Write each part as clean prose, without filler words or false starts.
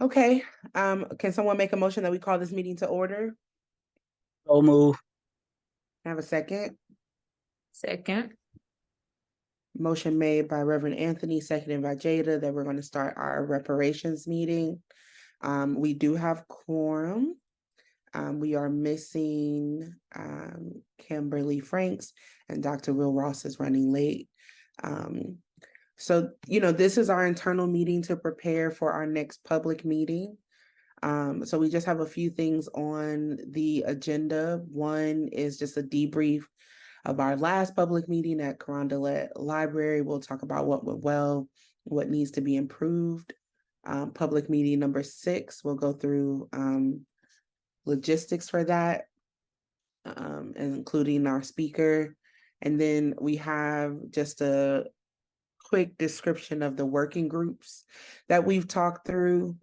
Okay, can someone make a motion that we call this meeting to order? So move. Have a second? Second. Motion made by Reverend Anthony, seconded by Jada, that we're going to start our reparations meeting. We do have quorum. We are missing Kimberly Franks, and Dr. Will Ross is running late. So, this is our internal meeting to prepare for our next public meeting. So we just have a few things on the agenda. One is just a debrief of our last public meeting at Carondelet Library. We'll talk about what went well, what needs to be improved. Public meeting number 6, we'll go through logistics for that, including our speaker. And then we have just a quick description of the working groups that we've talked through,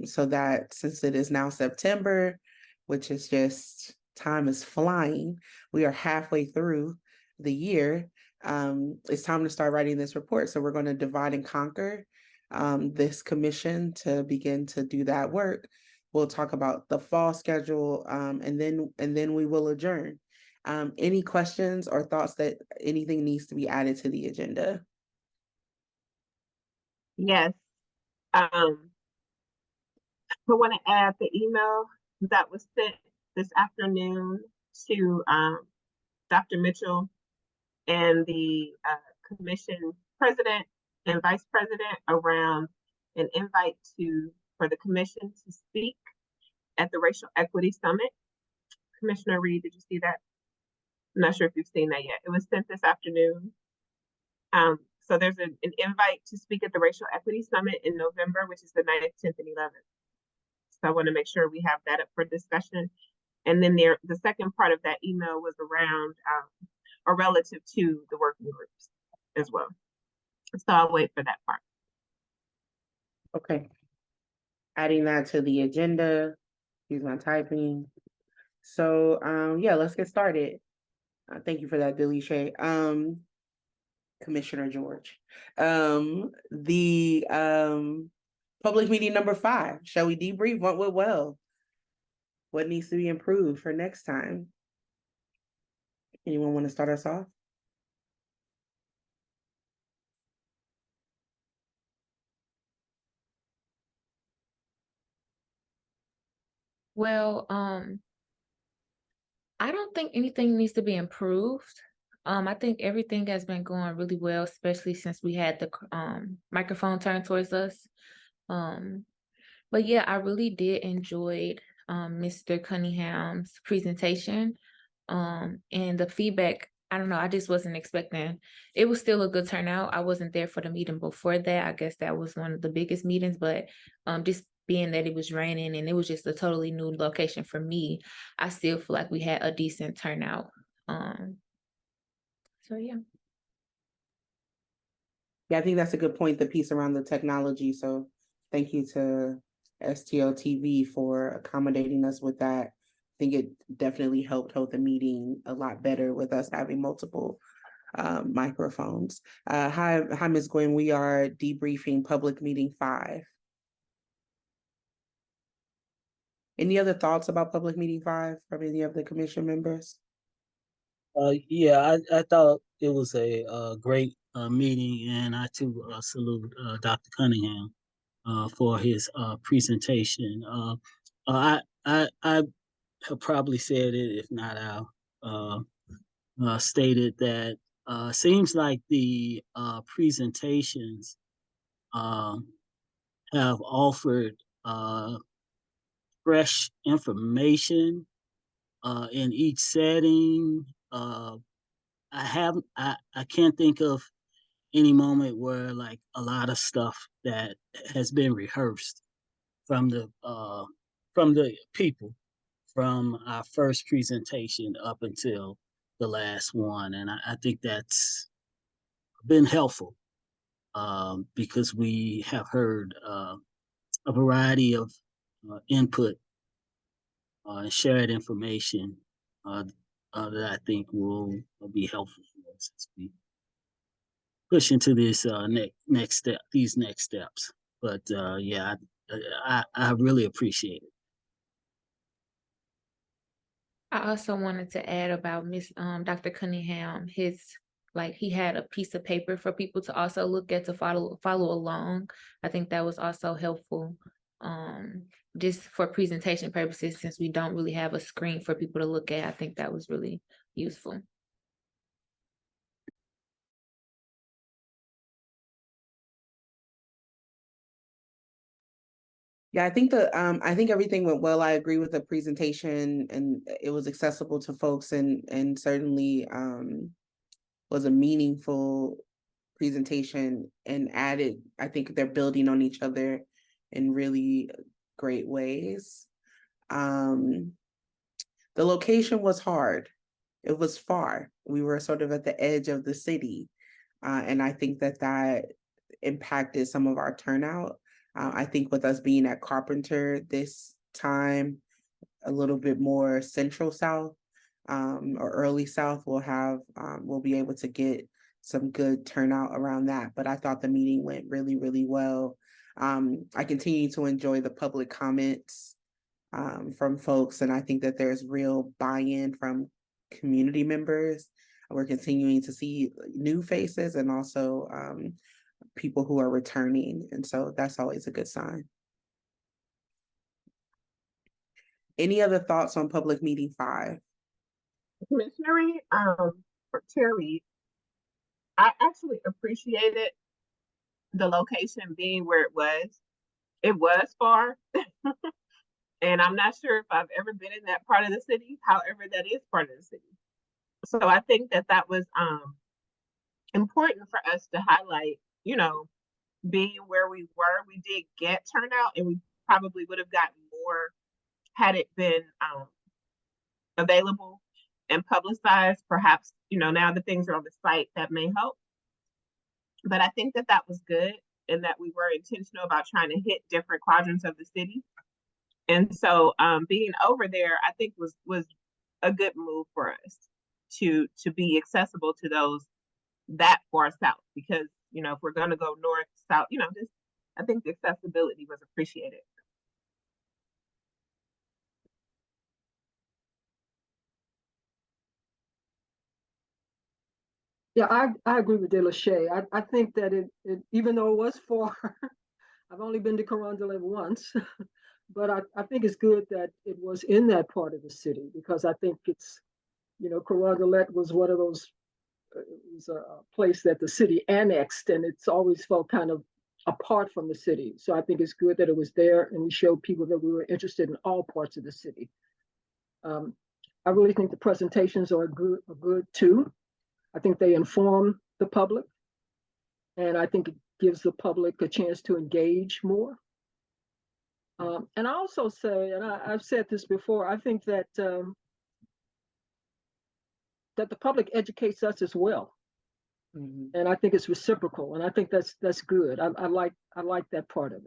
so that since it is now September, which is just time is flying, we are halfway through the year. It's time to start writing this report. So we're going to divide and conquer this commission to begin to do that work. We'll talk about the fall schedule, and then we will adjourn. Any questions or thoughts that anything needs to be added to the agenda? Yes. I want to add the email that was sent this afternoon to Dr. Mitchell and the commission president and vice president around an invite for the commission to speak at the Racial Equity Summit. Commissioner Reed, did you see that? I'm not sure if you've seen that yet. It was sent this afternoon. So there's an invite to speak at the Racial Equity Summit in November, which is the 9th, 10th, and 11th. So I want to make sure we have that up for discussion. And then the second part of that email was around or relative to the working groups as well. So I'll wait for that part. Okay. Adding that to the agenda. Use my typing. So yeah, let's get started. Thank you for that, Delisha. Commissioner George. The public meeting number 5. Shall we debrief what went well? What needs to be improved for next time? Anyone want to start us off? Well, I don't think anything needs to be improved. I think everything has been going really well, especially since we had the microphone turned towards us. But yeah, I really did enjoy Mr. Cunningham's presentation. And the feedback, I don't know, I just wasn't expecting. It was still a good turnout. I wasn't there for the meeting before that. I guess that was one of the biggest meetings, but just being that it was raining and it was just a totally new location for me, I still feel like we had a decent turnout. So yeah. Yeah, I think that's a good point, the piece around the technology. So thank you to STL TV for accommodating us with that. I think it definitely helped hold the meeting a lot better with us having multiple microphones. Hi, Ms. Gwen. We are debriefing public meeting 5. Any other thoughts about public meeting 5 from any of the commission members? Yeah, I thought it was a great meeting, and I too salute Dr. Cunningham for his presentation. I have probably said it, if not, I'll stated that seems like the presentations have offered fresh information in each setting. I can't think of any moment where like a lot of stuff that has been rehearsed from the people from our first presentation up until the last one, and I think that's been helpful because we have heard a variety of input and shared information that I think will be helpful for us as we push into this next step, these next steps. But yeah, I really appreciate it. I also wanted to add about Dr. Cunningham. He had a piece of paper for people to also look at to follow along. I think that was also helpful, just for presentation purposes, since we don't really have a screen for people to look at. I think that was really useful. Yeah, I think everything went well. I agree with the presentation, and it was accessible to folks, and certainly was a meaningful presentation, and added, I think they're building on each other in really great ways. The location was hard. It was far. We were sort of at the edge of the city. And I think that impacted some of our turnout. I think with us being at Carpenter this time, a little bit more central South, or early South, we'll be able to get some good turnout around that. But I thought the meeting went really, really well. I continue to enjoy the public comments from folks, and I think that there's real buy-in from community members. We're continuing to see new faces, and also people who are returning, and so that's always a good sign. Any other thoughts on public meeting 5? Commissioner Reed, or Chair Reed, I actually appreciated the location being where it was. It was far, and I'm not sure if I've ever been in that part of the city. However, that is part of the city. So I think that was important for us to highlight, being where we were. We did get turnout, and we probably would have gotten more had it been available and publicized. Perhaps, now that things are on the site, that may help. But I think that was good, and that we were intentional about trying to hit different quadrants of the city. And so being over there, I think was a good move for us to be accessible to those that far south, because if we're going to go north, south, I think the accessibility was appreciated. Yeah, I agree with DeLachey. I think that it even though it was far, I've only been to Carondelet once, but I think it's good that it was in that part of the city, because I think it's, Carondelet was one of those, it was a place that the city annexed, and it's always felt kind of apart from the city. So I think it's good that it was there, and we showed people that we were interested in all parts of the city. I really think the presentations are good too. I think they inform the public, and I think it gives the public a chance to engage more. And I also say, and I've said this before, I think that that the public educates us as well. Mm-hmm. And I think it's reciprocal, and I think that's good. I like that part of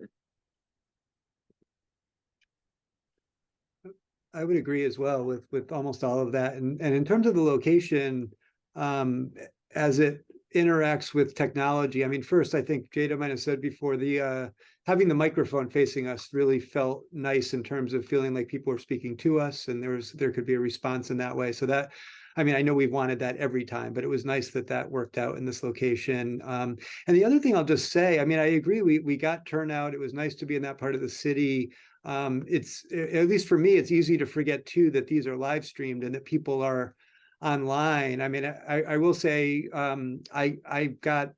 it. I would agree as well with almost all of that. And in terms of the location, as it interacts with technology, I mean, first, I think Jada might have said before, the having the microphone facing us really felt nice in terms of feeling like people were speaking to us, and there could be a response in that way. So that, I mean, I know we've wanted that every time, but it was nice that worked out in this location. And the other thing I'll just say, I mean, I agree, we got turnout. It was nice to be in that part of the city. It's, at least for me, it's easy to forget too that these are live streamed and that people are online. I mean, I will say, I got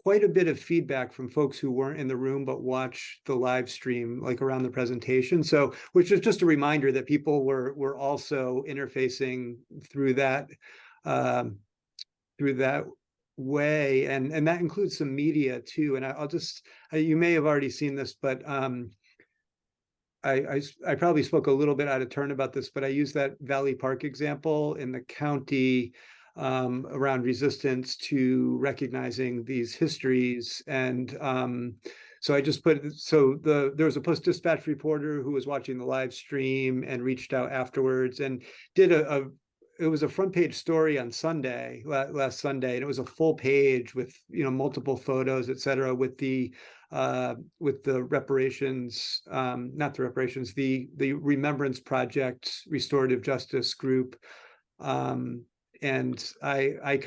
quite a bit of feedback from folks who weren't in the room but watched the live stream, like around the presentation. So, which is just a reminder that people were also interfacing through that way, and that includes some media too. And I'll just, you may have already seen this, but I probably spoke a little bit out of turn about this, but I use that Valley Park example in the county around resistance to recognizing these histories. And so I just put, there was a Post-Dispatch reporter who was watching the live stream and reached out afterwards and did it was a front page story on Sunday, last Sunday, and it was a full page with, multiple photos, et cetera, with the reparations, not the reparations, the Remembrance Project Restorative Justice group. And I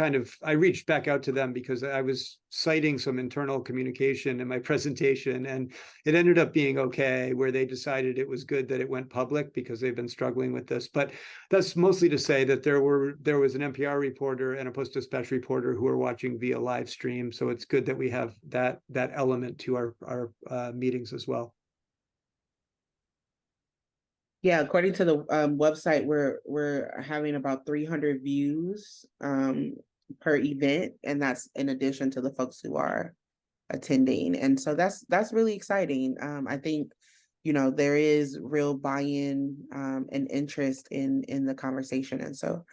reached back out to them because I was citing some internal communication in my presentation, and it ended up being okay, where they decided it was good that it went public because they've been struggling with this. But that's mostly to say that there was an NPR reporter and a Post-Dispatch reporter who are watching via live stream. So it's good that we have that element to our meetings as well. Yeah, according to the website, we're having about 300 views per event, and that's in addition to the folks who are attending. And so that's really exciting. I think, there is real buy-in and interest in the conversation, and so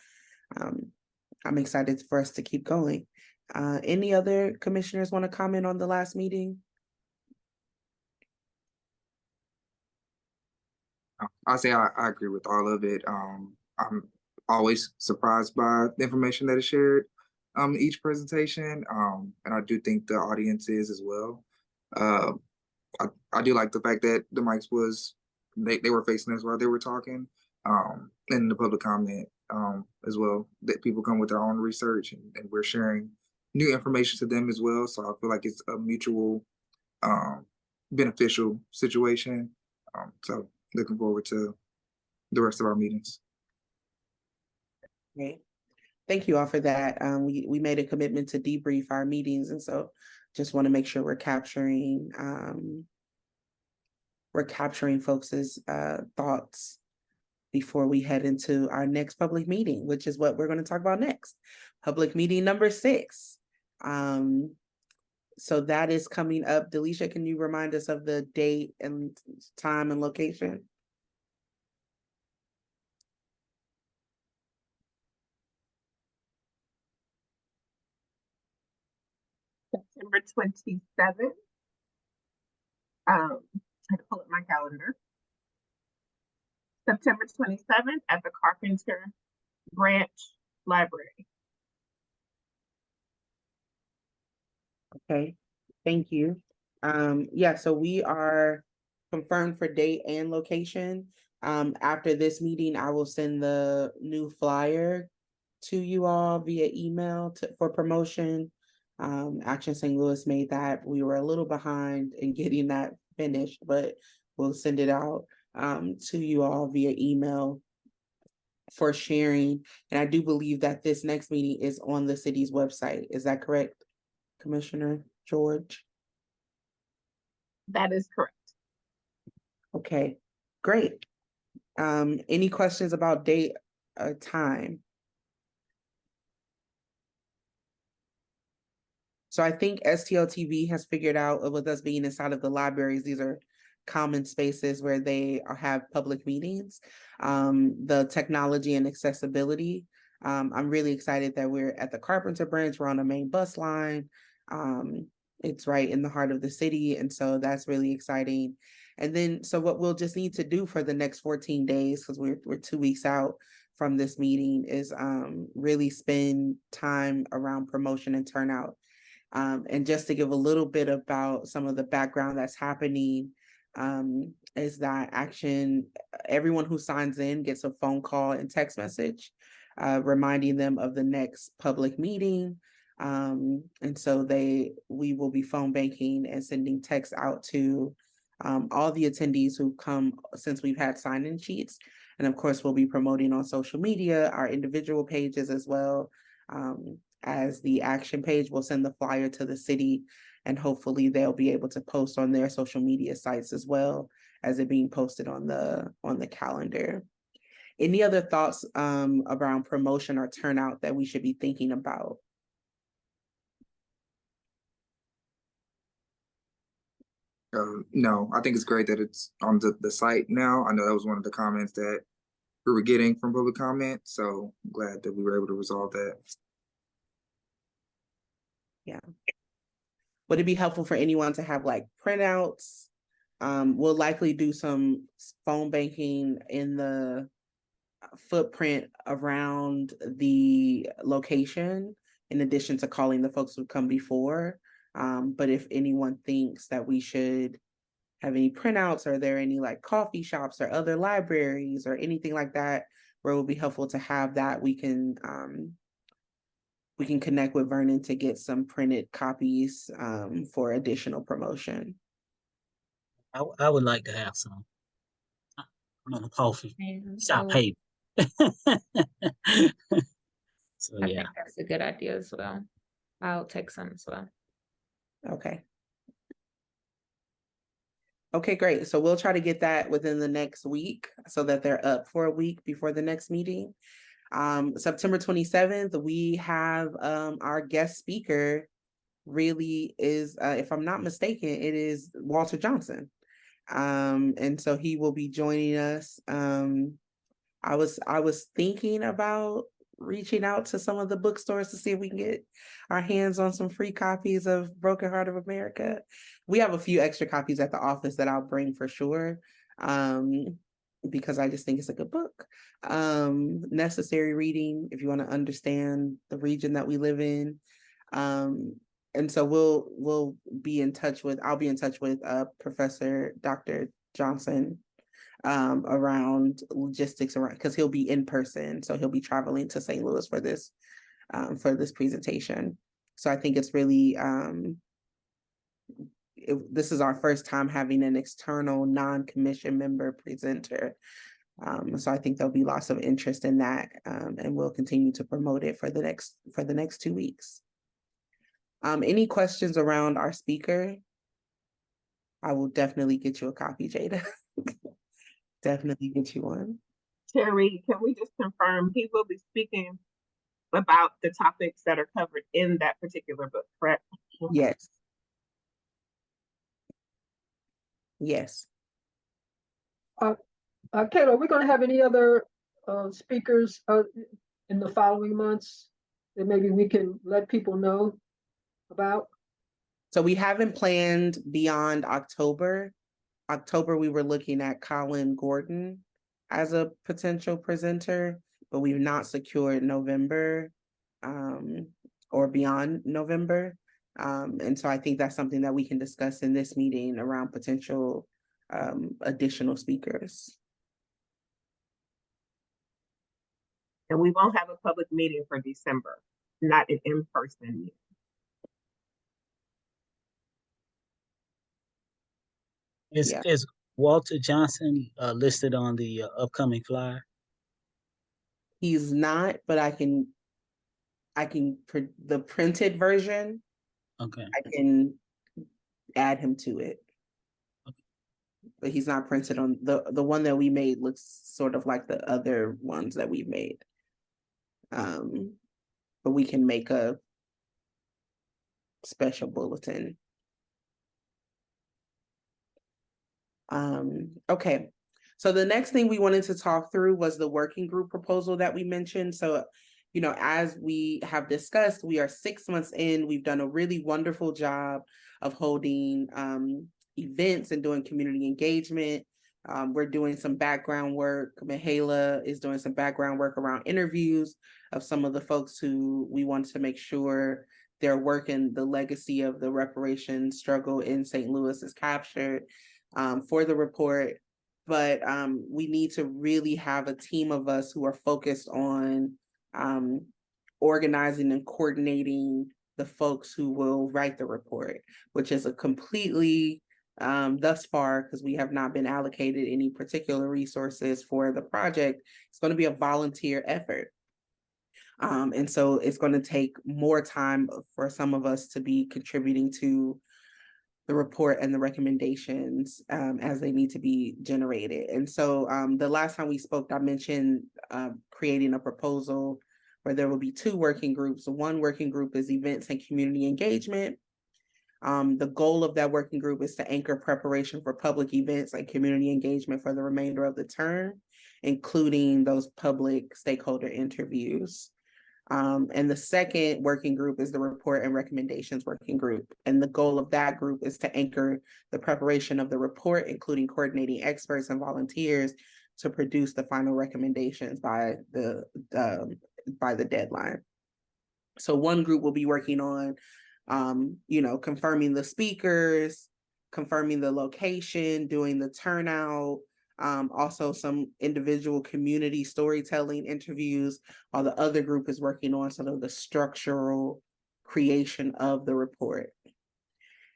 I'm excited for us to keep going. Any other commissioners want to comment on the last meeting? I say I agree with all of it. I'm always surprised by the information that is shared each presentation. And I do think the audience is as well. I do like the fact that the mics they were facing us while they were talking, and the public comment as well, that people come with their own research, and we're sharing new information to them as well. So I feel like it's a mutual beneficial situation. So looking forward to the rest of our meetings. Great. Thank you all for that. We made a commitment to debrief our meetings, and so just want to make sure we're capturing folks' thoughts before we head into our next public meeting, which is what we're going to talk about next. Public meeting number 6. So that is coming up. Delisha, can you remind us of the date and time and location? September 27th. I had to pull up my calendar. September 27th at the Carpenter Branch Library. Okay, thank you. Yeah, so we are confirmed for date and location. After this meeting, I will send the new flyer to you all via email for promotion. Action St. Louis made that. We were a little behind in getting that finished, but we'll send it out to you all via email for sharing. And I do believe that this next meeting is on the city's website. Is that correct, Commissioner George? That is correct. Okay, great. Any questions about date or time? So I think STLTV has figured out, with us being inside of the libraries, these are common spaces where they have public meetings. The technology and accessibility. I'm really excited that we're at the Carpenter Branch. We're on the main bus line. It's right in the heart of the city. And so that's really exciting. And then, so what we'll just need to do for the next 14 days, because we're 2 weeks out from this meeting, is really spend time around promotion and turnout. And just to give a little bit about some of the background that's happening, is that everyone who signs in gets a phone call and text message reminding them of the next public meeting. And so we will be phone banking and sending texts out to all the attendees who come since we've had sign-in sheets. And of course, we'll be promoting on social media, our individual pages as well. As the action page, we'll send the flyer to the city, and hopefully they'll be able to post on their social media sites as well as it being posted on the calendar. Any other thoughts around promotion or turnout that we should be thinking about? No, I think it's great that it's on the site now. I know that was one of the comments that we were getting from public comment, so I'm glad that we were able to resolve that. Yeah. Would it be helpful for anyone to have like printouts? We'll likely do some phone banking in the footprint around the location, in addition to calling the folks who come before. But if anyone thinks that we should have any printouts, or are there any like coffee shops or other libraries or anything like that where it would be helpful to have that, we can connect with Vernon to get some printed copies for additional promotion. I would like to have some. I'm a coffee And shop so hater. So I yeah. think that's a good idea as well. I'll take some as well. Okay. Okay, great. So we'll try to get that within the next week so that they're up for a week before the next meeting. September 27th, we have our guest speaker really is, if I'm not mistaken, it is Walter Johnson. And so he will be joining us. I was thinking about reaching out to some of the bookstores to see if we can get our hands on some free copies of Broken Heart of America. We have a few extra copies at the office that I'll bring for sure, because I just think it's a good book. Necessary reading if you want to understand the region that we live in. And so we'll be in touch with, I'll be in touch with Professor Dr. Johnson around logistics around, because he'll be in person, so he'll be traveling to St. Louis for this presentation. So I think it's really this is our first time having an external non-commissioned member presenter. So I think there'll be lots of interest in that, and we'll continue to promote it for the next 2 weeks. Any questions around our speaker? I will definitely get you a copy, Jada. Definitely get you one. Terry, can we just confirm he will be speaking about the topics that are covered in that particular book, correct? Yes. Yes. Kate, are we going to have any other speakers in the following months that maybe we can let people know about? So we haven't planned beyond October. October, we were looking at Colin Gordon as a potential presenter, but we've not secured November or beyond November. And so I think that's something that we can discuss in this meeting around potential additional speakers. And we won't have a public meeting for December, not an in-person meeting. Is Walter Johnson listed on the upcoming flyer? He's not, but the printed version, Okay. I can add him to it. Okay. But he's not printed on the one that we made looks sort of like the other ones that we've made. But we can make a special bulletin. Okay. So the next thing we wanted to talk through was the working group proposal that we mentioned. So, you know, as we have discussed, we are 6 months in. We've done a really wonderful job of holding events and doing community engagement. We're doing some background work. Mihaela is doing some background work around interviews of some of the folks who we want to make sure their work and the legacy of the reparations struggle in St. Louis is captured for the report. But we need to really have a team of us who are focused on organizing and coordinating the folks who will write the report, which is a completely, thus far, because we have not been allocated any particular resources for the project, it's going to be a volunteer effort. And so it's going to take more time for some of us to be contributing to the report and the recommendations as they need to be generated. And so the last time we spoke, I mentioned creating a proposal where there will be 2 working groups. One working group is events and community engagement. The goal of that working group is to anchor preparation for public events and community engagement for the remainder of the term, including those public stakeholder interviews. And the second working group is the report and recommendations working group. And the goal of that group is to anchor the preparation of the report, including coordinating experts and volunteers to produce the final recommendations by the deadline. So one group will be working on, confirming the speakers, confirming the location, doing the turnout, also some individual community storytelling interviews, while the other group is working on sort of the structural creation of the report.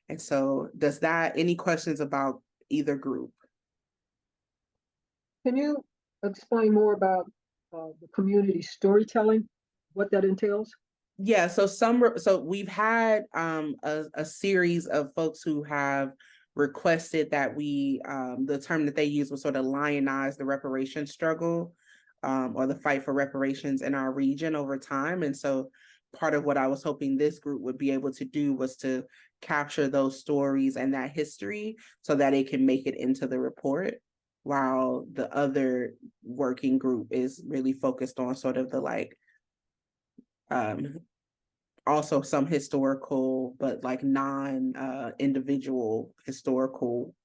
And so any questions about either group? Can you explain more about the community storytelling, what that entails? Yeah, so we've had a series of folks who have requested that we the term that they use was sort of lionize the reparations struggle, or the fight for reparations in our region over time. And so part of what I was hoping this group would be able to do was to capture those stories and that history so that it can make it into the report, while the other working group is really focused on sort of the also some historical, but like non-individual historical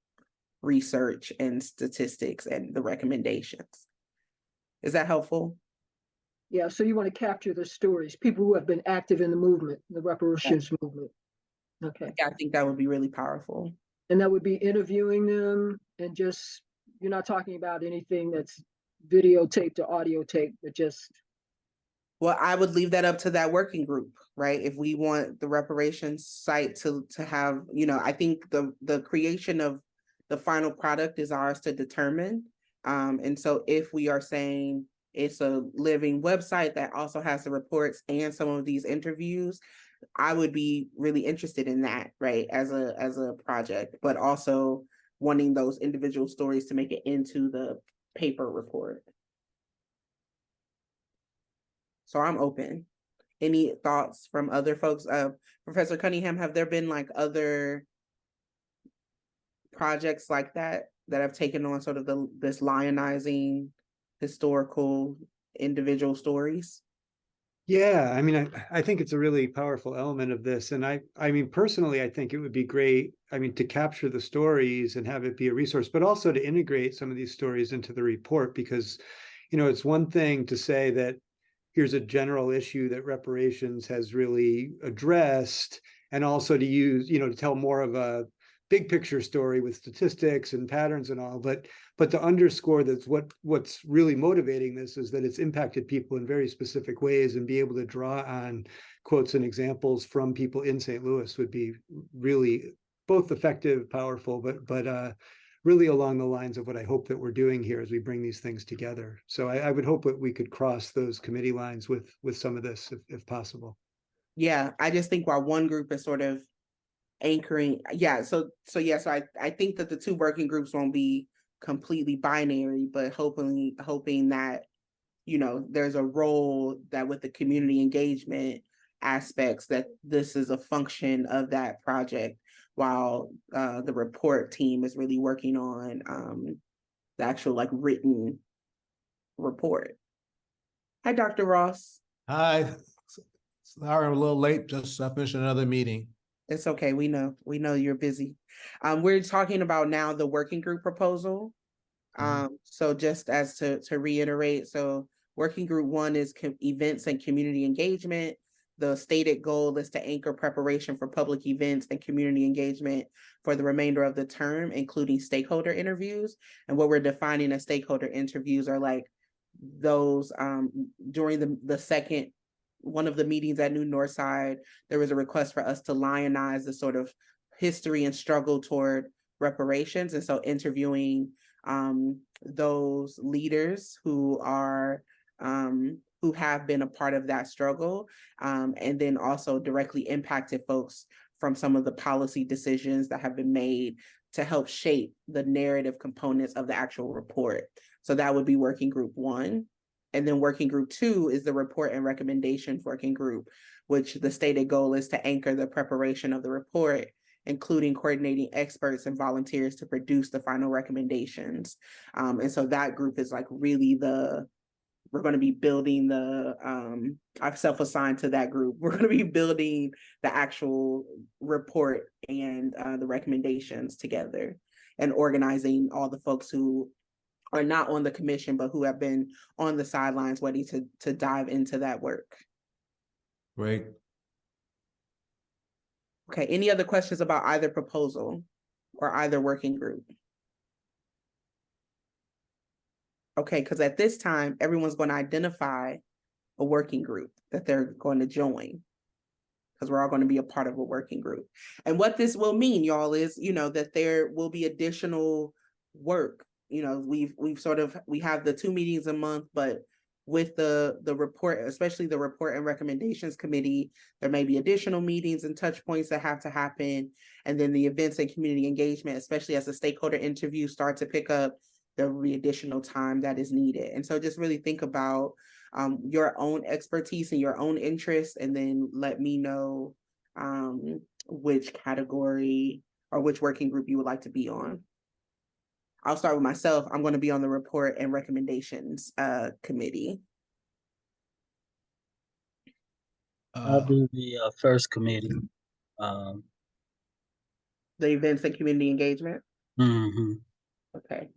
research and statistics and the recommendations. Is that helpful? Yeah, so you want to capture the stories, people who have been active in the movement, the reparations movement. Okay. Yeah, I think that would be really powerful. And that would be interviewing them, and just, you're not talking about anything that's videotaped or audio taped, but just. Well, I would leave that up to that working group, right? If we want the reparations site to have, I think the creation of the final product is ours to determine. And so if we are saying it's a living website that also has the reports and some of these interviews, I would be really interested in that, right? As a project, but also wanting those individual stories to make it into the paper report. So I'm open. Any thoughts from other folks? Professor Cunningham, have there been like other projects like that have taken on sort of this lionizing historical individual stories? Yeah, I mean, I think it's a really powerful element of this. And I mean, personally, I think it would be great, I mean, to capture the stories and have it be a resource, but also to integrate some of these stories into the report, because, it's one thing to say that here's a general issue that reparations has really addressed, and also to use, to tell more of a big picture story with statistics and patterns and all, but to underscore that what's really motivating this is that it's impacted people in very specific ways, and be able to draw on quotes and examples from people in St. Louis would be really both effective, powerful, but really along the lines of what I hope that we're doing here as we bring these things together. So I would hope that we could cross those committee lines with some of this if possible. Yeah, I just think while one group is sort of anchoring, so I think that the two working groups won't be completely binary, but hoping that there's a role that with the community engagement aspects, that this is a function of that project, while the report team is really working on the actual written report. Hi, Dr. Ross. Hi, sorry I'm a little late, just finished another meeting. It's okay, we know you're busy. We're talking about now the working group proposal. So just as to reiterate, so working group 1 is events and community engagement. The stated goal is to anchor preparation for public events and community engagement for the remainder of the term, including stakeholder interviews. And what we're defining as stakeholder interviews are like those during the second one of the meetings at New Northside, there was a request for us to lionize the sort of history and struggle toward reparations. And so interviewing those leaders who are who have been a part of that struggle, and then also directly impacted folks from some of the policy decisions that have been made to help shape the narrative components of the actual report. So that would be working group 1. And then working group 2 is the report and recommendations working group, which the stated goal is to anchor the preparation of the report, including coordinating experts and volunteers to produce the final recommendations. And so that group is really we're going to be building I've self-assigned to that group. We're going to be building the actual report and the recommendations together, and organizing all the folks who are not on the commission, but who have been on the sidelines ready to dive into that work. Great. Okay, any other questions about either proposal or either working group? Okay, because at this time, everyone's going to identify a working group that they're going to join, because we're all going to be a part of a working group. And what this will mean, y'all, is, that there will be additional work. We have the 2 meetings a month, but with the report, especially the report and recommendations committee, there may be additional meetings and touch points that have to happen. And then the events and community engagement, especially as the stakeholder interviews start to pick up, there will be additional time that is needed. And so just really think about your own expertise and your own interests, and then let me know which category or which working group you would like to be on. I'll start with myself. I'm going to be on the report and recommendations committee. I'll do the first committee. The events and community engagement. Mhm. Okay.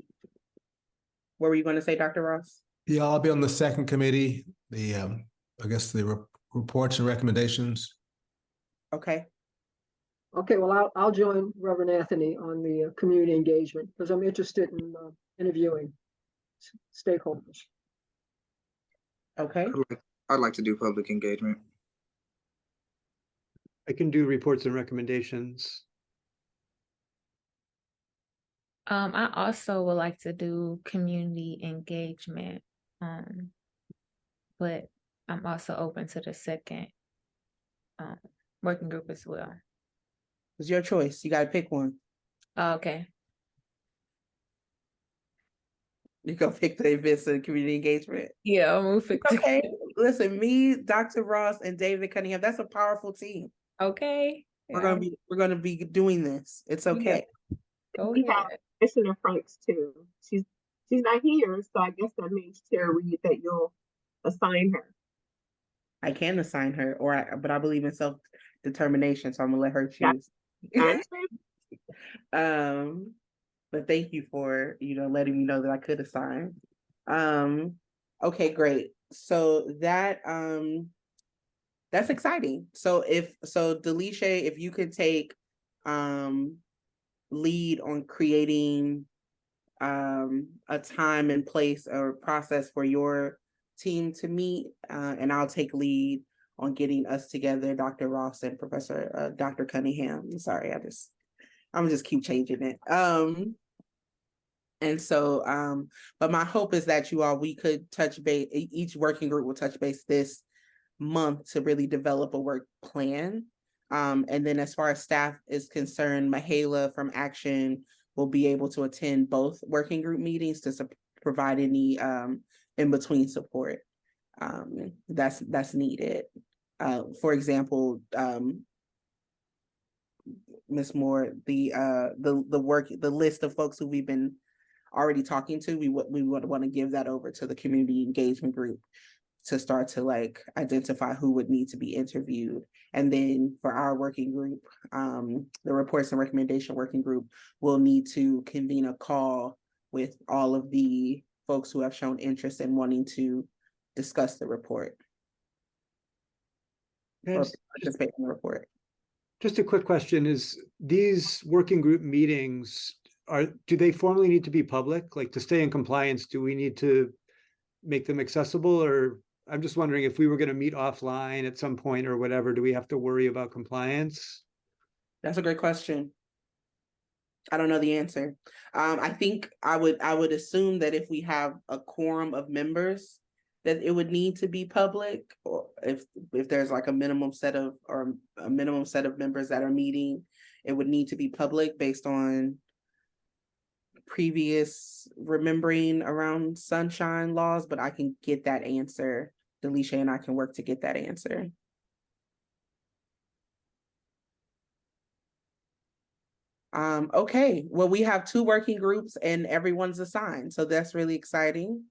What were you going to say, Dr. Ross? Yeah, I'll be on the second committee, I guess the reports and recommendations. Okay. Okay, well, I'll join Reverend Anthony on the community engagement, because I'm interested in interviewing stakeholders. Okay. I'd like to do public engagement. I can do reports and recommendations. I also would like to do community engagement, but I'm also open to the second working group as well. It's your choice. You got to pick one. Okay. You go pick the events and community engagement. Yeah, I'm gonna pick. Okay. Listen, me, Dr. Ross, and David Cunningham, that's a powerful team. Okay. We're gonna be doing this. It's okay. Go We have ahead. Commissioner Franks too. She's not here, so I guess that means Chair Reed that you'll assign her. I can assign her, but I believe in self-determination, so I'm gonna let her choose. But thank you for letting me know that I could assign. Okay, great. So that's exciting. So Delisha, if you could take lead on creating a time and place or process for your team to meet, and I'll take lead on getting us together, Dr. Ross and Professor Dr. Cunningham. Sorry, I'm just keep changing it. And so, but my hope is that we could touch base, each working group will touch base this month to really develop a work plan. And then as far as staff is concerned, Mahala from Action will be able to attend both working group meetings to provide any in-between support that's needed. For example, Ms. Moore, the list of folks who we've been already talking to, we would want to give that over to the community engagement group to start to identify who would need to be interviewed. And then for our working group, the reports and recommendation working group will need to convene a call with all of the folks who have shown interest in wanting to discuss the report. Or participate in the report. Just a quick question, is these working group meetings, do they formally need to be public? Like, to stay in compliance, do we need to make them accessible? Or I'm just wondering, if we were going to meet offline at some point or whatever, do we have to worry about compliance? That's a great question. I don't know the answer. I think I would assume that if we have a quorum of members, that it would need to be public, or if there's a minimum set of members that are meeting, it would need to be public based on previous remembering around sunshine laws, but I can get that answer. Delisha and I can work to get that answer. Okay, well, we have 2 working groups and everyone's assigned, so that's really exciting.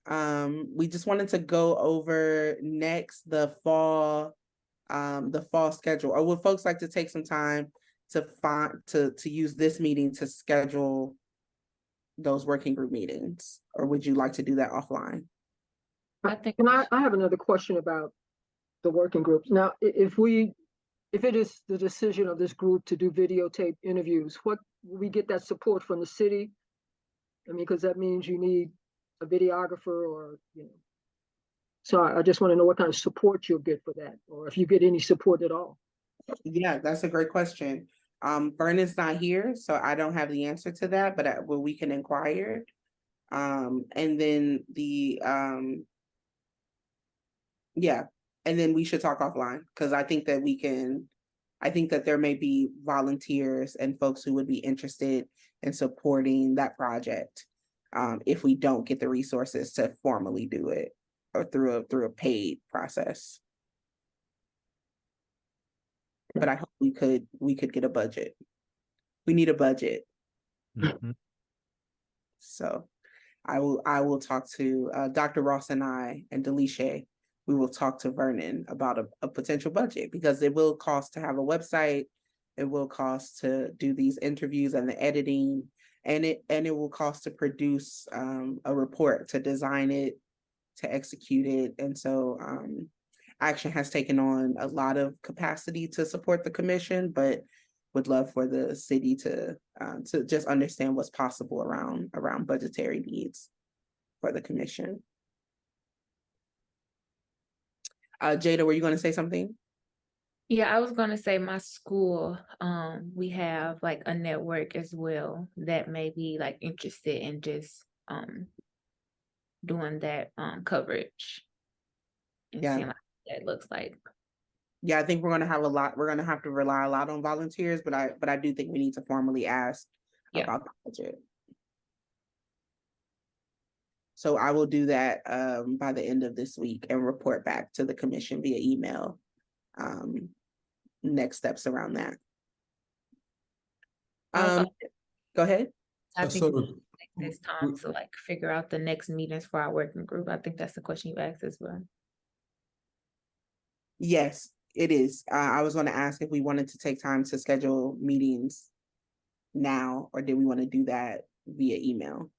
We just wanted to go over next the fall schedule, or would folks like to take some time to use this meeting to schedule those working group meetings, or would you like to do that offline? I think And I have another question about the working groups. Now, if it is the decision of this group to do videotape interviews, will we get that support from the city? I mean, because that means you need a videographer or, So I just want to know what kind of support you'll get for that, or if you get any support at all. Yeah, that's a great question. Vernon's not here, so I don't have the answer to that, but well, we can inquire. And then yeah, and then we should talk offline, because I think that there may be volunteers and folks who would be interested in supporting that project. If we don't get the resources to formally do it or through a paid process. But I hope we could get a budget. We need a budget. Mhm. So I will talk to Dr. Ross and I and Delisha. We will talk to Vernon about a potential budget, because it will cost to have a website. It will cost to do these interviews and the editing, and it will cost to produce a report, to design it, to execute it. And so Action has taken on a lot of capacity to support the commission, but would love for the city to just understand what's possible around budgetary needs for the commission. Jada, were you going to say something? Yeah, I was gonna say my school, we have like a network as well that may be like interested in just doing that coverage and Yeah. seeing like what that looks like. Yeah, I think we're gonna have to rely a lot on volunteers, but I do think we need to formally ask Yeah. about the budget. So I will do that by the end of this week and report back to the commission via email. Next steps around that. Also, Go ahead. I think we So- should take this time to like figure out the next meetings for our working group. I think that's the question you asked as well. Yes, it is. I was going to ask if we wanted to take time to schedule meetings now, or did we want to do that via email?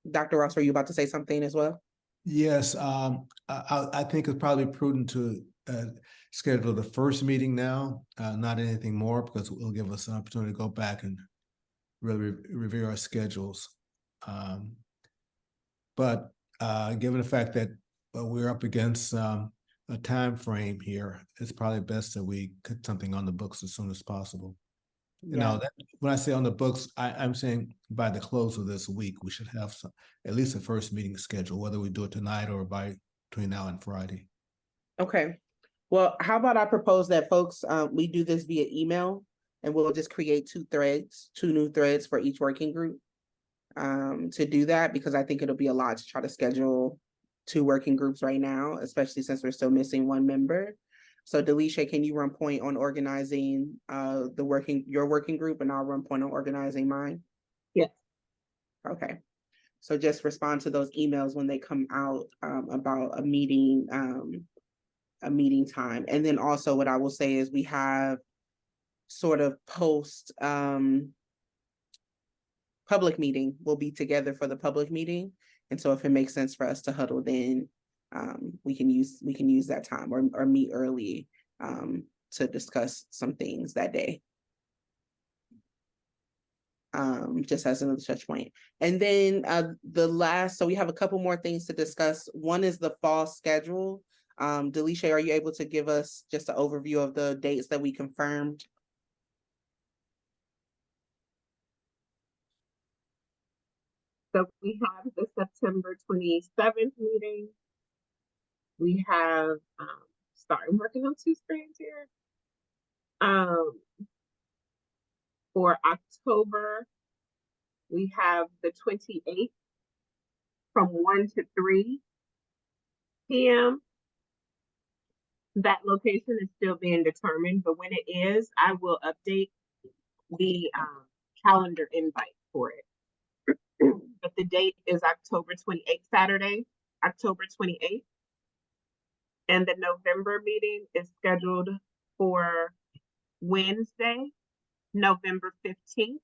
Dr. Ross, were you about to say something as well? Yes, I think it's probably prudent to schedule the first meeting now, not anything more, because it will give us an opportunity to go back and really review our schedules. But given the fact that we're up against a time frame here, it's probably best that we get something on the books as soon as possible. You know, when I say on the books, I'm saying by the close of this week, we should have at least a first meeting scheduled, whether we do it tonight or between now and Friday. Okay. Well, how about I propose that folks, we do this via email, and we'll just create two new threads for each working group to do that, because I think it'll be a lot to try to schedule 2 working groups right now, especially since we're still missing 1 member. So Delisha, can you run point on organizing your working group, and I'll run point on organizing mine? Yes. Okay. So just respond to those emails when they come out about a meeting time. And then also what I will say is we have sort of post public meeting. We'll be together for the public meeting. And so if it makes sense for us to huddle, then we can use that time or meet early to discuss some things that day. Just as another touch point. And then so we have a couple more things to discuss. One is the fall schedule. Delisha, are you able to give us just an overview of the dates that we confirmed? So we have the September 27th meeting. We have, sorry, I'm working on 2 screens here. For October, we have the 28th from 1 to 3 p.m. That location is still being determined, but when it is, I will update the calendar invite for it. But the date is October 28th, Saturday, October 28th. And the November meeting is scheduled for Wednesday, November 15th,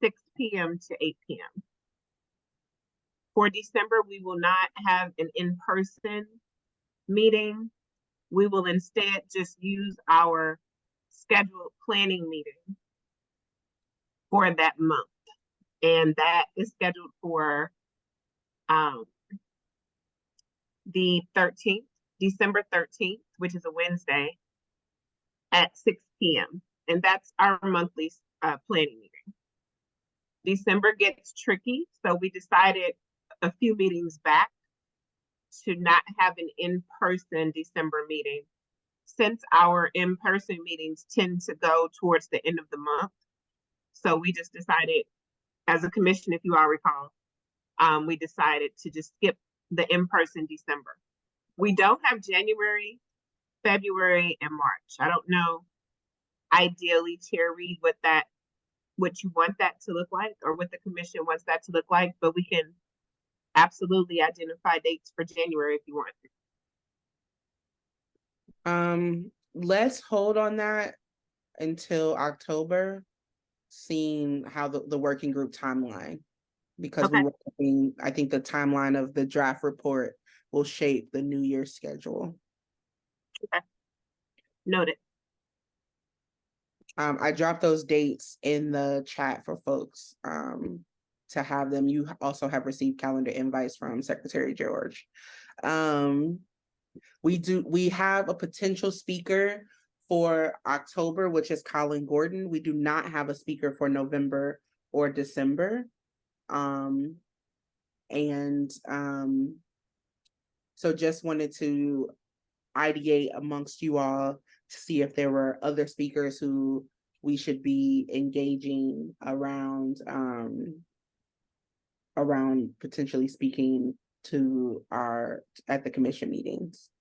6 p.m. to 8 p.m. For December, we will not have an in-person meeting. We will instead just use our scheduled planning meeting for that month. And that is scheduled for the 13th, December 13th, which is a Wednesday at 6 p.m. And that's our monthly planning meeting. December gets tricky, so we decided a few meetings back to not have an in-person December meeting, since our in-person meetings tend to go towards the end of the month. So we just decided, as a commission, if you all recall, we decided to just skip the in-person December. We don't have January, February, and March. I don't know, ideally, Chair Reed, what you want that to look like, or what the commission wants that to look like, but we can absolutely identify dates for January if you want. Let's hold on that until October, seeing how the working group timeline, because Okay. I think the timeline of the draft report will shape the New Year's schedule. Okay. Noted. I dropped those dates in the chat for folks to have them. You also have received calendar invites from Secretary George. We have a potential speaker for October, which is Colin Gordon. We do not have a speaker for November or December. So just wanted to ideate amongst you all to see if there were other speakers who we should be engaging around potentially speaking to at the commission meetings.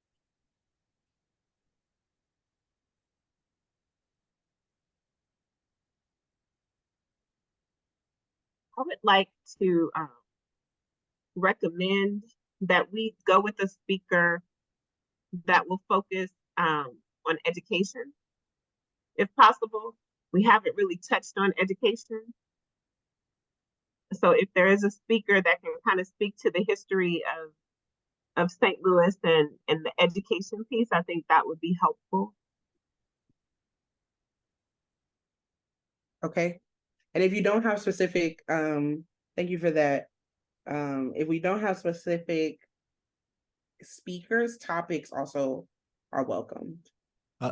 I would like to recommend that we go with a speaker that will focus on education, if possible. We haven't really touched on education. So if there is a speaker that can kind of speak to the history of St. Louis and the education piece, I think that would be helpful. Okay. And if you don't have specific, thank you for that. If we don't have specific speakers, topics also are welcome.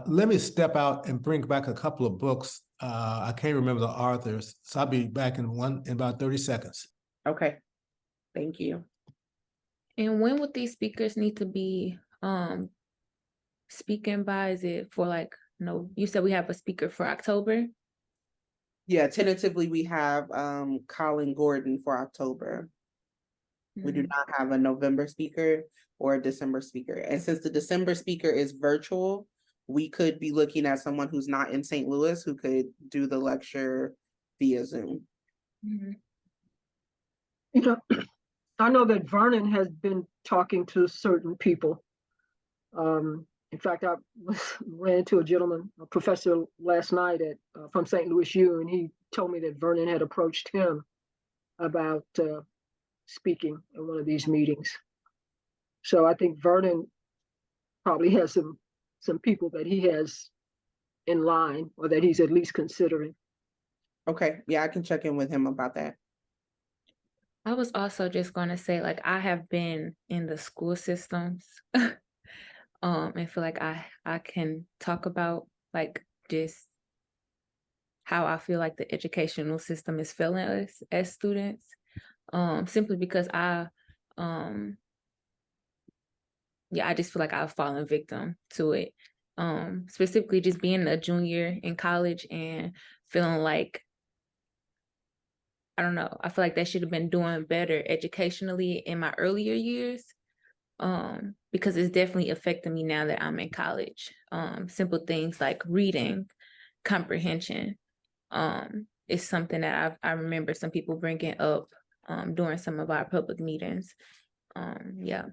Let me step out and bring back a couple of books. I can't remember the authors, so I'll be back in about 30 seconds. Okay, thank you. And when would these speakers need to be speaking by? Is it for you said we have a speaker for October? Yeah, tentatively we have Colin Gordon for October. We do not have a November speaker or a December speaker. And since the December speaker is virtual, we could be looking at someone who's not in St. Louis who could do the lecture via Zoom. Mm-hmm. You know, I know that Vernon has been talking to certain people. In fact, I ran into a gentleman, a professor last night from St. Louis U, and he told me that Vernon had approached him about speaking at one of these meetings. So I think Vernon probably has some people that he has in line, or that he's at least considering. Okay, yeah, I can check in with him about that. I was also just going to say, I have been in the school systems and feel like I can talk about just how I feel like the educational system is failing us as students, simply because I just feel like I've fallen victim to it. Specifically just being a junior in college and feeling like, I don't know, I feel like they should have been doing better educationally in my earlier years, because it's definitely affecting me now that I'm in college. Simple things like reading, comprehension, is something that I remember some people bringing up during some of our public meetings. And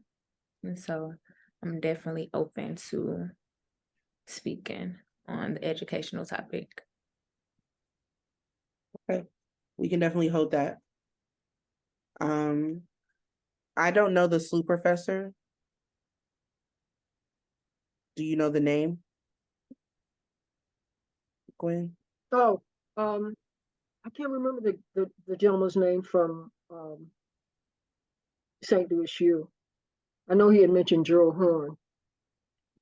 so I'm definitely open to speaking on the educational topic. Okay, we can definitely hold that. I don't know the SLU professor. Do you know the name, Gwen? Oh, I can't remember the gentleman's name from St. Louis U. I know he had mentioned Gerald Horn,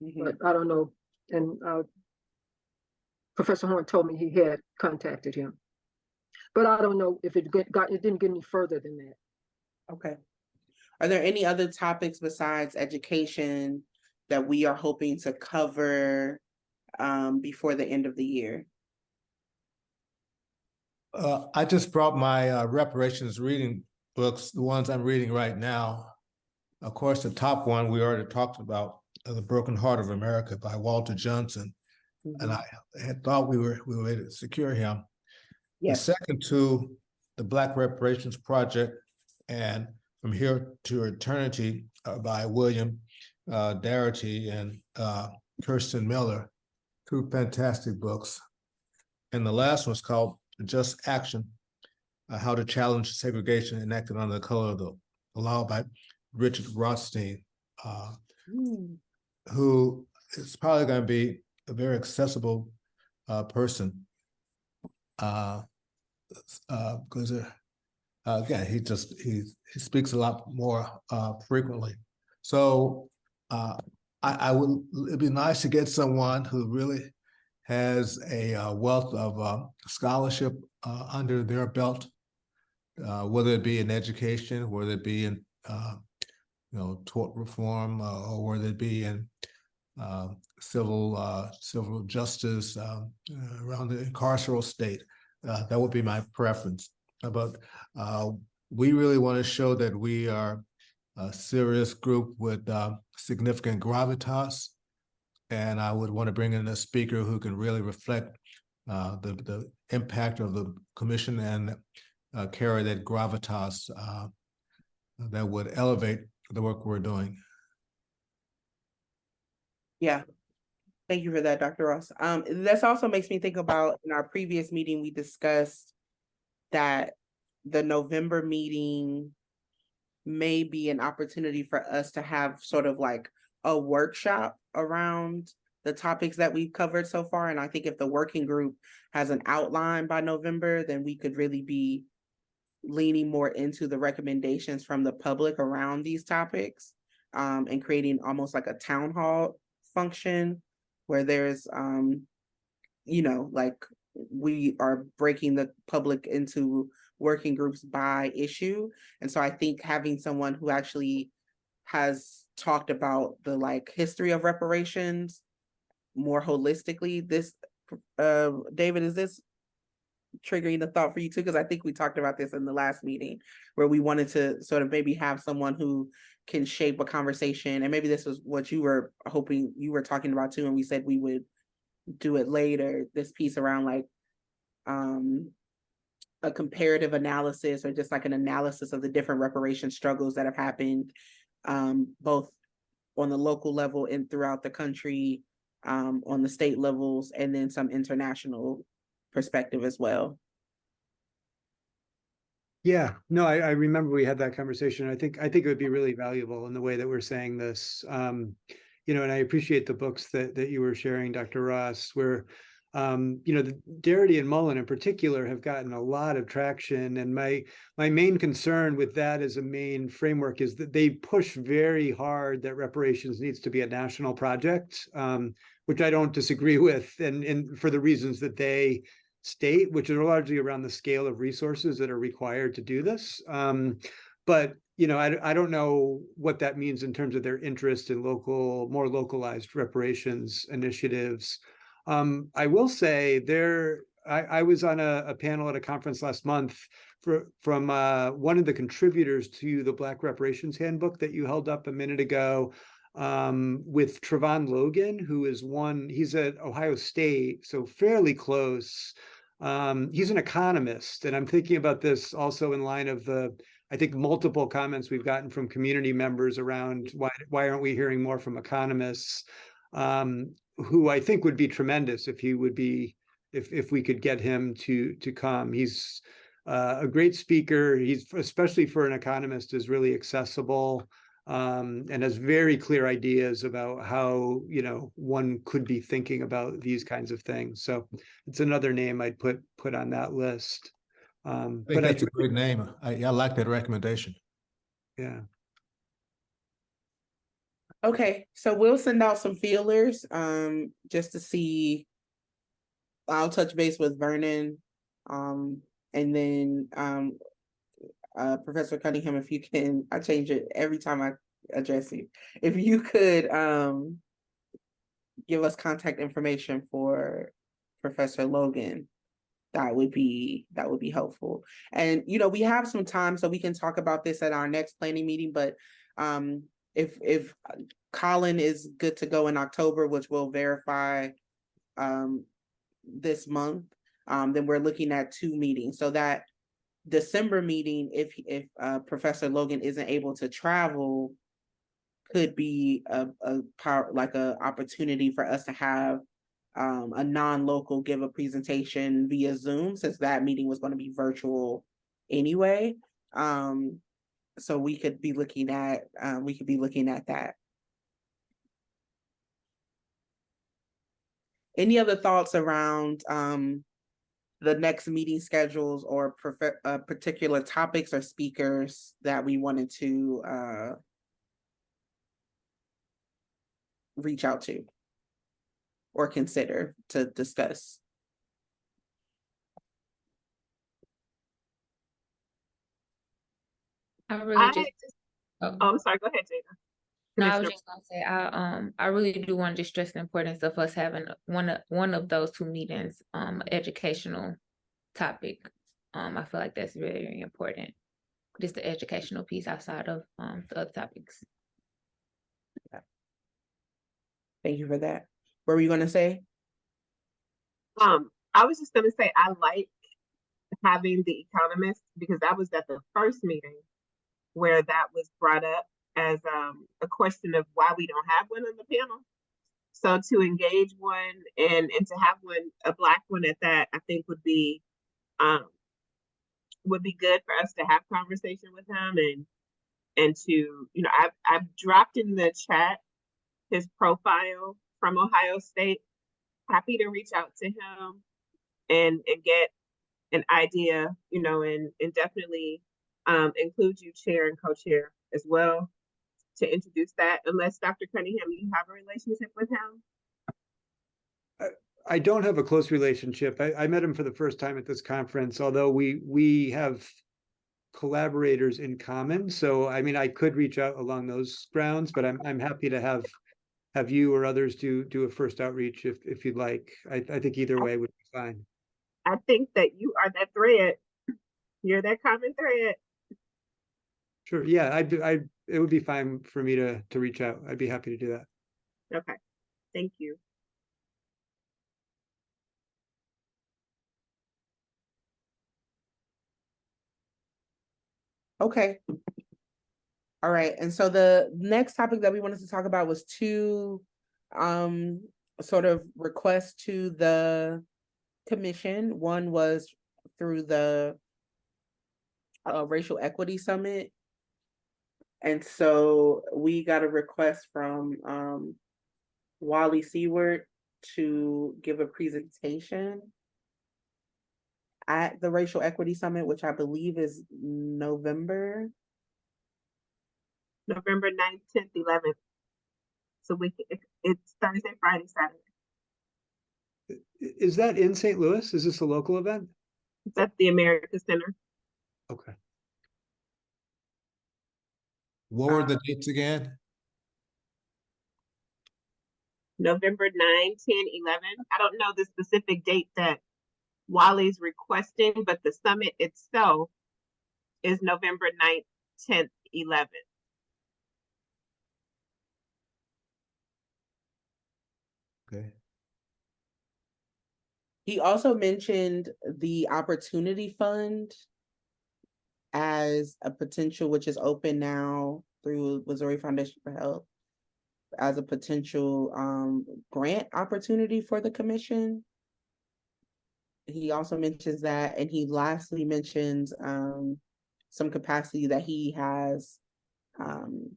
but I don't know. And Professor Horn told me he had contacted him, but I don't know if it didn't get any further than that. Okay. Are there any other topics besides education that we are hoping to cover before the end of the year? I just brought my reparations reading books, the ones I'm reading right now. Of course, the top one we already talked about, The Broken Heart of America by Walter Johnson. And I had thought we were able to secure him. Yes. The second two, The Black Reparations Project and From Here to Eternity by William Darity and Kirsten Miller, two fantastic books. And the last one's called Just Action, How to Challenge Segregation Enacted Under the Color of the Law by Richard Rothstein, who is probably going to be a very accessible person. Because again, he speaks a lot more frequently. So it'd be nice to get someone who really has a wealth of scholarship under their belt, whether it be in education, whether it be in tort reform, or whether it be in civil justice around the carceral state. That would be my preference. But we really want to show that we are a serious group with significant gravitas. And I would want to bring in a speaker who can really reflect the impact of the commission and carry that gravitas that would elevate the work we're doing. Yeah. Thank you for that, Dr. Ross. This also makes me think about, in our previous meeting, we discussed that the November meeting may be an opportunity for us to have sort of like a workshop around the topics that we've covered so far. And I think if the working group has an outline by November, then we could really be leaning more into the recommendations from the public around these topics, and creating almost like a town hall function where there's like we are breaking the public into working groups by issue. And so I think having someone who actually has talked about the like history of reparations more holistically, this David, is this triggering the thought for you too? Because I think we talked about this in the last meeting where we wanted to sort of maybe have someone who can shape a conversation, and maybe this was what you were hoping you were talking about too, and we said we would do it later, this piece around like a comparative analysis or just like an analysis of the different reparation struggles that have happened, both on the local level and throughout the country, on the state levels, and then some international perspective as well. Yeah, no, I remember we had that conversation. I think it would be really valuable in the way that we're saying this. And I appreciate the books that you were sharing, Dr. Ross, where the Darity and Mullen in particular have gotten a lot of traction. And my main concern with that as a main framework is that they push very hard that reparations needs to be a national project, which I don't disagree with, and for the reasons that they state, which are largely around the scale of resources that are required to do this. But I don't know what that means in terms of their interest in more localized reparations initiatives. I will say I was on a panel at a conference last month from one of the contributors to the Black Reparations Handbook that you held up a minute ago, with Trevon Logan, he's at Ohio State, so fairly close. He's an economist, and I'm thinking about this also in line of I think multiple comments we've gotten from community members around why aren't we hearing more from economists, who I think would be tremendous if he would be if we could get him to come. He's a great speaker. He's, especially for an economist, is really accessible, and has very clear ideas about how, you know, one could be thinking about these kinds of things. So it's another name I'd put on that list. I think But that's a great name. I like that recommendation. yeah. Okay, so we'll send out some feelers, just to see. I'll touch base with Vernon, and then, Professor Cunningham, if you can, I change it every time I address you. If you could, give us contact information for Professor Logan, that would be helpful. And, you know, we have some time, so we can talk about this at our next planning meeting, but, if Colin is good to go in October, which we'll verify, this month, then we're looking at 2 meetings. So that December meeting, if Professor Logan isn't able to travel, could be a power, like a opportunity for us to have, a non-local give a presentation via Zoom, since that meeting was going to be virtual anyway. So we could be looking at that. Any other thoughts around the next meeting schedules, or particular topics or speakers that we wanted to reach out to or consider to discuss? I really just, Oh, I'm sorry. Go ahead, Jada. no, I was Commissioner. just gonna say, I really do want to just stress the importance of us having one of those 2 meetings, educational topic. I feel like that's very, very important. Just the educational piece outside of the other topics. Thank you for that. What were you gonna say? I was just gonna say I like having the economist because that was at the first meeting where that was brought up as a question of why we don't have one on the panel. So to engage one and to have one, a Black one at that, I think would be good for us to have conversation with him and to, you know, I've dropped in the chat his profile from Ohio State. Happy to reach out to him and get an idea, you know, and definitely include you, chair and co-chair as well, to introduce that. Unless Dr. Cunningham, you have a relationship with him? I don't have a close relationship. I met him for the first time at this conference, although we have collaborators in common. So I mean, I could reach out along those grounds, but I'm happy to have you or others do a first outreach if you'd like. I think either way would be fine. I think that you are that thread. You're that common thread. Sure. Yeah, it would be fine for me to reach out. I'd be happy to do that. Okay. Thank you. Okay. All right. And so the next topic that we wanted to talk about was 2 sort of requests to the commission. One was through the Racial Equity Summit. And so we got a request from Wally Seward to give a presentation at the Racial Equity Summit, which I believe is November 9th, 10th, 11th. So it's Thursday, Friday, Saturday. Is that in St. Louis? Is this a local event? It's at the America Center. Okay. What were the dates again? November 9, 10, 11. I don't know the specific date that Wally's requesting, but the summit itself is November 9th, 10th, 11th. Okay. He also mentioned the Opportunity Fund as a potential, which is open now through Missouri Foundation for Health, as a potential grant opportunity for the commission. he also mentions that, and he lastly mentions some capacity that he has to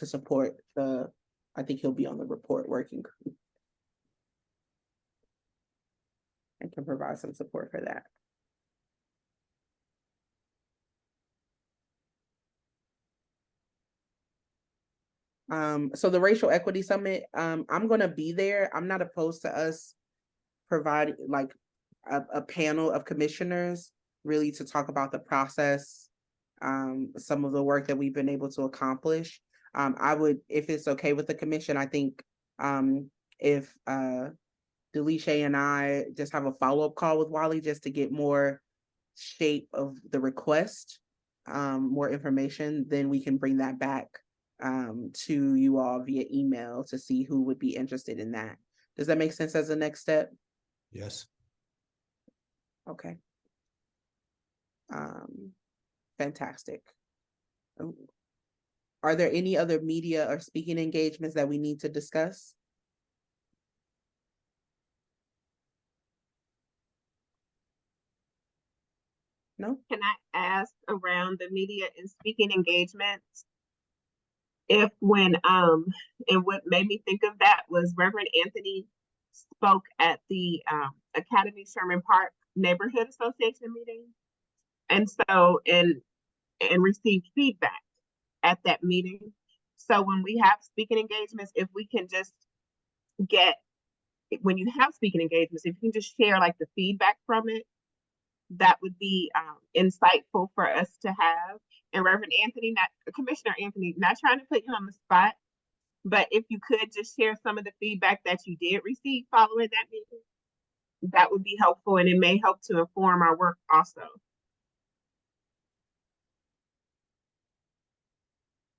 support the, I think he'll be on the report working group and can provide some support for that. So the Racial Equity Summit, I'm gonna be there. I'm not opposed to us providing like a panel of commissioners really to talk about the process, some of the work that we've been able to accomplish. I would, if it's okay with the commission, I think if Delisha and I just have a follow-up call with Wally just to get more shape of the request, more information, then we can bring that back to you all via email to see who would be interested in that. Does that make sense as a next step? Yes. Okay. Fantastic. Are there any other media or speaking engagements that we need to discuss? No? Can I ask around the media and speaking engagements? If and what made me think of that was Reverend Anthony spoke at the Academy Sherman Park Neighborhood Association meeting. And so, and received feedback at that meeting. So when we have speaking engagements, if we can just get, when you have speaking engagements, if you can just share like the feedback from it, that would be insightful for us to have. And Reverend Anthony, Commissioner Anthony, not trying to put you on the spot, but if you could just share some of the feedback that you did receive following that meeting, that would be helpful, and it may help to inform our work also.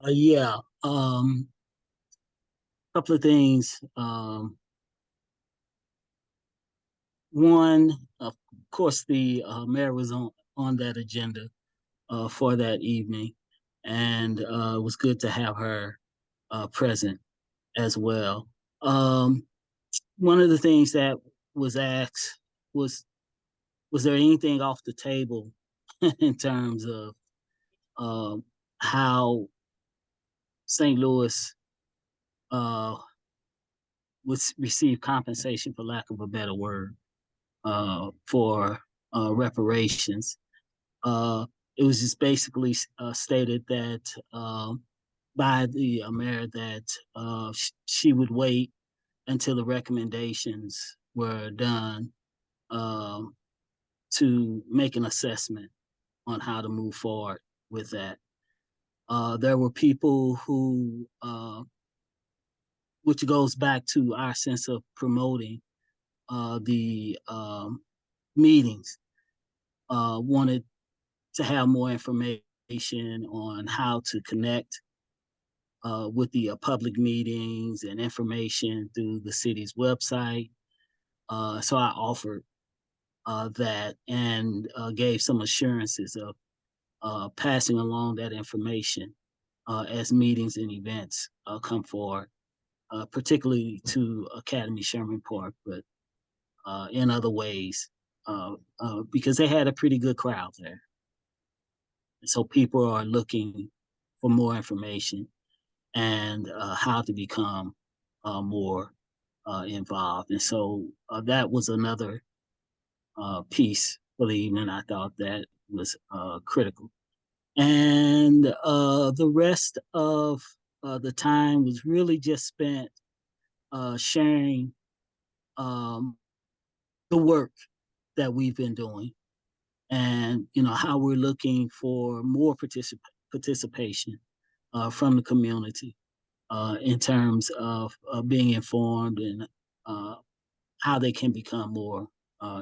Yeah, couple of things. One, of course, the mayor was on that agenda for that evening, and it was good to have her present as well. One of the things that was asked was there anything off the table in terms of how St. Louis would receive compensation, for lack of a better word, for reparations. It was just basically stated that by the mayor that she would wait until the recommendations were done to make an assessment on how to move forward with that. There were people who, which goes back to our sense of promoting the meetings, wanted to have more information on how to connect with the public meetings and information through the city's website. So I offered that and gave some assurances of passing along that information as meetings and events come forward, particularly to Academy Sherman Park, but in other ways, because they had a pretty good crowd there. So people are looking for more information and how to become more involved. And so that was another piece for the evening. I thought that was critical. And the rest of the time was really just spent sharing the work that we've been doing, and how we're looking for more participation from the community in terms of being informed and how they can become more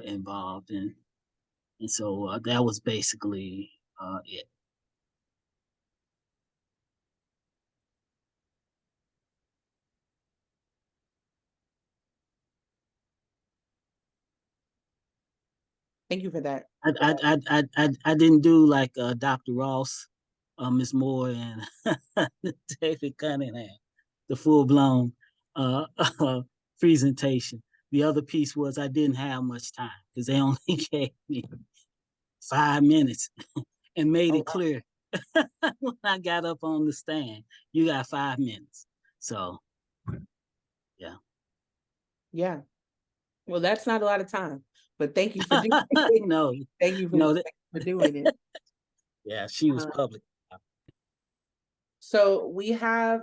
involved. And so that was basically it. Thank you for that. I didn't do like Dr. Ross, Ms. Moore, and David Cunningham, the full blown presentation, the other piece was I didn't have much time because they only gave me 5 minutes and made Oh, it clear when I got up on the stand, you got 5 minutes. So, yeah. yeah. Well, that's not a lot of time, but thank you for doing it. No, Thank you no, for doing it. yeah, she was Uh, public. So we have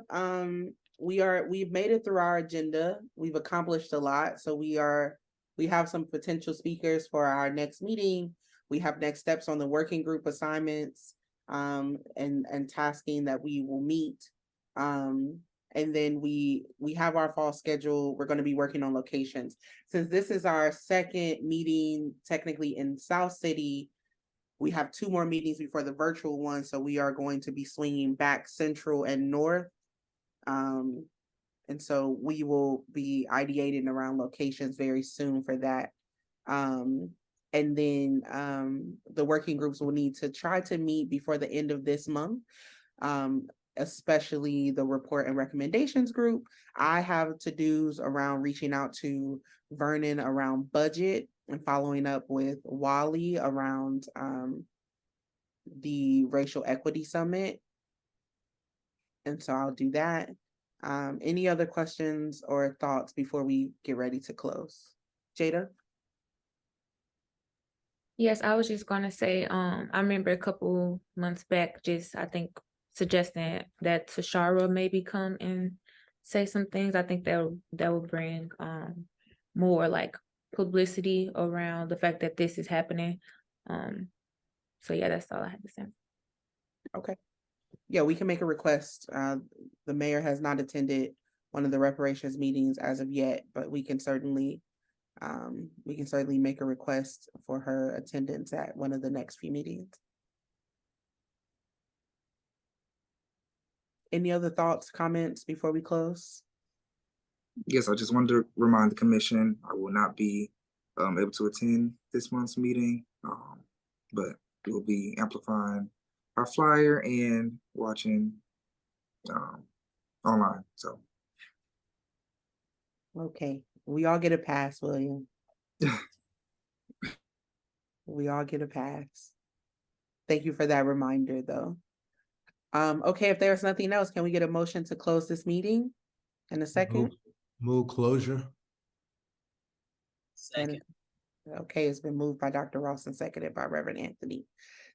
we've made it through our agenda. We've accomplished a lot. So we have some potential speakers for our next meeting. We have next steps on the working group assignments and tasking that we will meet. And then we have our fall schedule. We're going to be working on locations. Since this is our second meeting technically in South City, we have 2 more meetings before the virtual one, so we are going to be swinging back central and north. And so we will be ideating around locations very soon for that. And then the working groups will need to try to meet before the end of this month, especially the report and recommendations group. I have to-dos around reaching out to Vernon around budget and following up with Wally around the Racial Equity Summit. And so I'll do that. Any other questions or thoughts before we get ready to close? Jada? Yes, I was just gonna say, I remember a couple months back, just I think suggesting that Tashara maybe come and say some things. I think that will bring more like publicity around the fact that this is happening. So yeah, that's all I have to say. Okay. Yeah, we can make a request. The mayor has not attended one of the reparations meetings as of yet, but we can certainly make a request for her attendance at one of the next few meetings. Any other thoughts, comments before we close? Yes, I just wanted to remind the commission I will not be able to attend this month's meeting, but we'll be amplifying our flyer and watching online. So, Okay, we all get a pass, William. We all get a pass. Thank you for that reminder, though. Okay, if there's nothing else, can we get a motion to close this meeting in a second? Move closure. Second. Okay, it's been moved by Dr. Ross and seconded by Reverend Anthony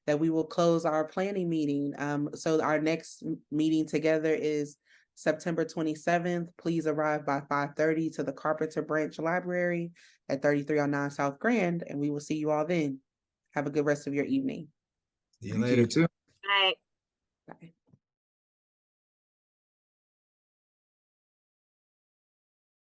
that we will close our planning meeting. So our next meeting together is September 27th. Please arrive by 5:30 to the Carpenter Branch Library at 3309 South Grand, and we will see you all then. Have a good rest of your evening. See you thank later. you too. Right. Bye.